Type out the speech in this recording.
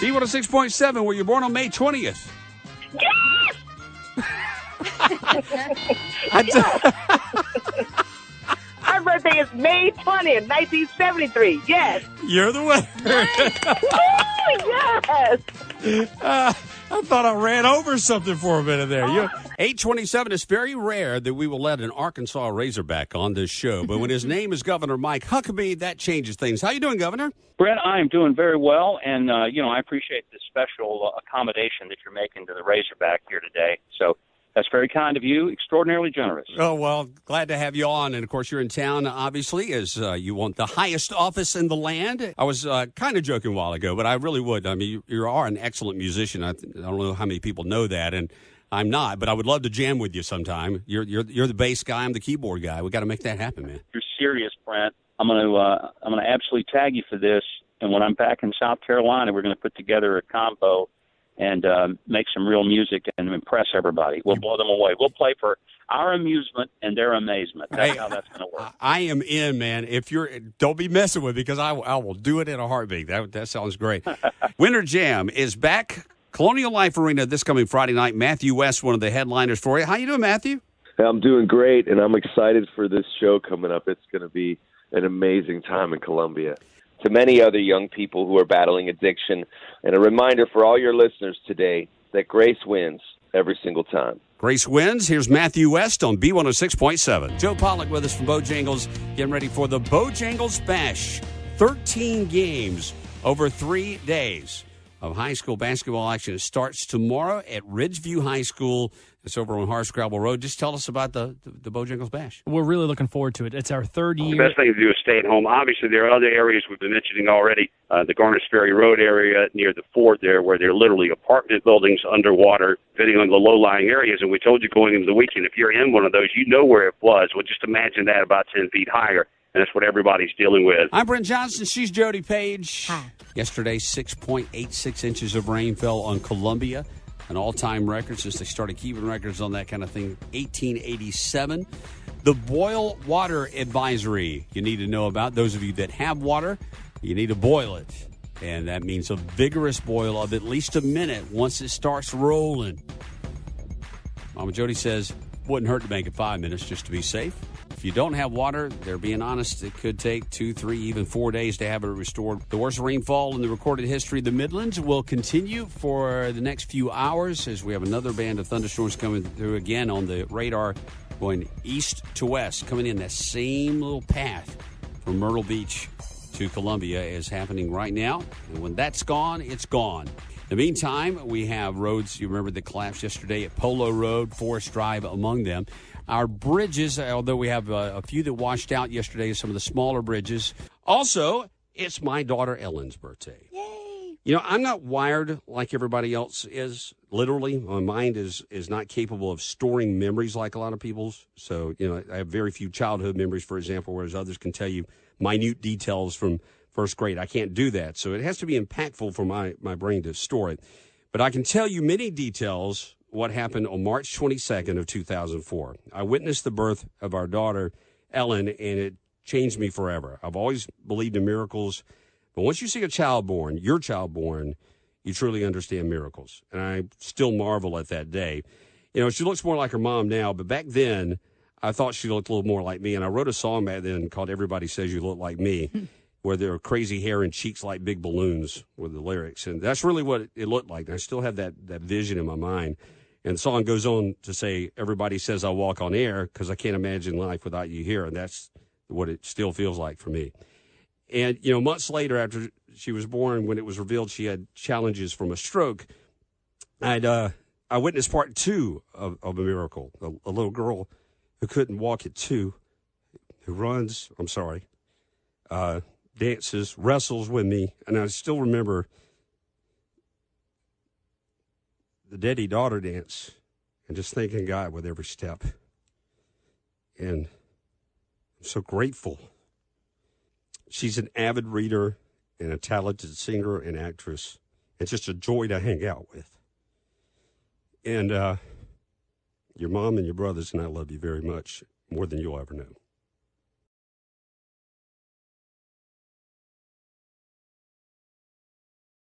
B106.7, where you're born on May 20th. Yes! My birthday is May 20th, 1973. Yes. You're the winner. Yes. I thought I ran over something for a minute there. 827, it's very rare that we will let an Arkansas Razorback on this show, but when his name is Governor Mike Huckabee, that changes things. How you doing, Governor? Brent, I am doing very well, and, I appreciate the special accommodation that you're making to the Razorback here today. So that's very kind of you, extraordinarily generous. Oh, well, glad to have you on. And, of course, you're in town, obviously, as you want the highest office in the land. I was kind of joking a while ago, but I really would. I mean, you are an excellent musician. I don't know how many people know that, and I'm not, but I would love to jam with you sometime. You're the bass guy. I'm the keyboard guy. We got to make that happen, man. You're serious, Brent. I'm gonna absolutely tag you for this, and when I'm back in South Carolina, we're going to put together a combo and make some real music and impress everybody. We'll blow them away. We'll play for our amusement and their amazement. That's how that's going to work. I am in, man. Don't be messing with me, because I will do it in a heartbeat. That sounds great. Winter Jam is back. Colonial Life Arena this coming Friday night. Matthew West, one of the headliners for you. How you doing, Matthew? I'm doing great, and I'm excited for this show coming up. It's going to be an amazing time in Columbia. To many other young people who are battling addiction, and a reminder for all your listeners today that grace wins every single time. Grace wins. Here's Matthew West on B106.7. Joe Pollock with us from Bojangles, getting ready for the Bojangles Bash. 13 games over 3 days of high school basketball action. It starts tomorrow at Ridgeview High School. It's over on Hardscrabble Road. Just tell us about the Bojangles Bash. We're really looking forward to it. It's our third year. The best thing to do is stay at home. Obviously, there are other areas we've been mentioning already. The Garners Ferry Road area near the fort there, where there are literally apartment buildings underwater, fitting on the low-lying areas. And we told you going into the weekend, if you're in one of those, you know where it was. Well, just imagine that about 10 feet higher. And that's what everybody's dealing with. I'm Brent Johnson. She's Jody Page. Hi. Yesterday, 6.86 inches of rain fell on Columbia, an all-time record since they started keeping records on that kind of thing, 1887. The boil water advisory you need to know about. Those of you that have water, you need to boil it. And that means a vigorous boil of at least a minute once it starts rolling. Mama Jody says, wouldn't hurt to make it 5 minutes just to be safe. If you don't have water, they're being honest, it could take 2, 3, even 4 days to have it restored. The worst rainfall in the recorded history of the Midlands will continue for the next few hours as we have another band of thunderstorms coming through again on the radar, going east to west, coming in that same little path from Myrtle Beach to Columbia is happening right now. And when that's gone, it's gone. In the meantime, we have roads, you remember the collapse yesterday at Polo Road, Forest Drive among them. Our bridges, although we have a few that washed out yesterday, some of the smaller bridges. Also, it's my daughter Ellen's birthday. Yay! You know, I'm not wired like everybody else is. Literally, my mind is not capable of storing memories like a lot of people's. So, I have very few childhood memories, for example, whereas others can tell you minute details from first grade. I can't do that. So it has to be impactful for my brain to store it. But I can tell you many details what happened on March 22nd of 2004. I witnessed the birth of our daughter, Ellen, and it changed me forever. I've always believed in miracles, but once you see a child born, your child born, you truly understand miracles. And I still marvel at that day. She looks more like her mom now, but back then, I thought she looked a little more like me, and I wrote a song back then called Everybody Says You Look Like Me, where there are crazy hair and cheeks like big balloons with the lyrics. And that's really what it looked like. And I still have that vision in my mind. And the song goes on to say, everybody says I walk on air because I can't imagine life without you here. And that's what it still feels like for me. And, months later after she was born, when it was revealed she had challenges from a stroke, I witnessed part 2 of a miracle. A little girl who couldn't walk at 2, who dances, wrestles with me. And I still remember the daddy-daughter dance and just thanking God with every step. And I'm so grateful. She's an avid reader and a talented singer and actress. It's just a joy to hang out with. And your mom and your brothers and I love you very much, more than you'll ever know.